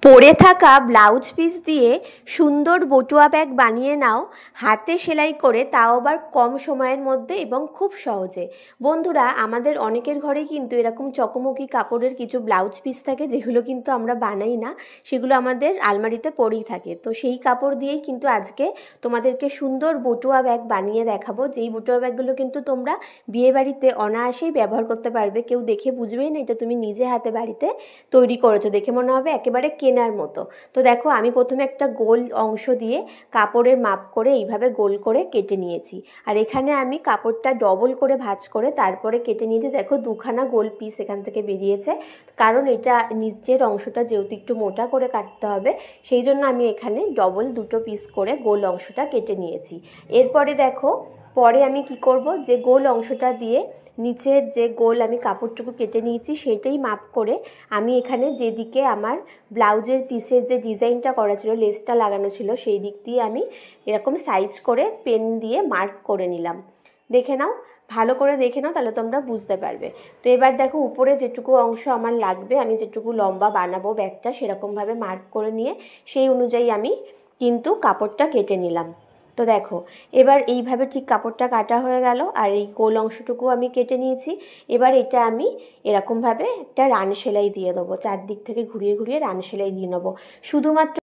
পরে থাকা blouse piece দিয়ে সুন্দর বটুয়া ব্যাগ বানিয়ে নাও হাতে সেলাই করে, তাও আবার কম সময়ের মধ্যে এবং খুব সহজে। বন্ধুরা, আমাদের অনেকের ঘরে কিন্তু এরকম চকমকি কাপড়ের কিছু ব্লাউজ পিস থাকে, যেগুলো কিন্তু আমরা বানাই না, সেগুলো আমাদের আলমারিতে পড়েই থাকে। তো সেই কাপড় দিয়েই কিন্তু আজকে তোমাদেরকে সুন্দর বটুয়া ব্যাগ বানিয়ে দেখাবো, যেই বটুয়া ব্যাগগুলো কিন্তু তোমরা বিয়েবাড়িতে অনায়াসেই ব্যবহার করতে পারবে। কেউ দেখে বুঝবেই না এটা তুমি নিজে হাতে বাড়িতে তৈরি করেছো, দেখে মনে হবে একেবারে কেনার মতো। তো দেখো, আমি প্রথমে একটা গোল অংশ দিয়ে কাপড়ের মাপ করে এইভাবে গোল করে কেটে নিয়েছি। আর এখানে আমি কাপড়টা ডবল করে ভাঁজ করে তারপরে কেটে নিয়েছি। দেখো, দুখানা গোল পিস এখান থেকে বেরিয়েছে, কারণ এটা নিচের অংশটা যেহেতু একটু মোটা করে কাটতে হবে, সেই জন্য আমি এখানে ডবল দুটো পিস করে গোল অংশটা কেটে নিয়েছি। এরপরে দেখো, পরে আমি কি করব, যে গোল অংশটা দিয়ে নিচের যে গোল আমি কাপড়টুকু কেটে নিয়েছি সেইটাই মাপ করে আমি এখানে যেদিকে আমার ব্লাউজের পিসের যে ডিজাইনটা করা ছিল, লেসটা লাগানো ছিল, সেই দিক দিয়ে আমি এরকম সাইজ করে পেন দিয়ে মার্ক করে নিলাম। দেখে নাও, ভালো করে দেখে নাও, তাহলে তোমরা বুঝতে পারবে। তো এবার দেখো, উপরে যেটুকু অংশ আমার লাগবে, আমি যেটুকু লম্বা বানাবো ব্যাগটা, সেরকমভাবে মার্ক করে নিয়ে সেই অনুযায়ী আমি কিন্তু কাপড়টা কেটে নিলাম। তো দেখো, এবার এইভাবে ঠিক কাপড়টা কাটা হয়ে গেল, আর এই গোল অংশটুকু আমি কেটে নিয়েছি। এবার এটা আমি এরকমভাবে একটা রান সেলাই দিয়ে দেবো, চারদিক থেকে ঘুরিয়ে ঘুরিয়ে রান সেলাই দিয়ে নেবো। শুধুমাত্র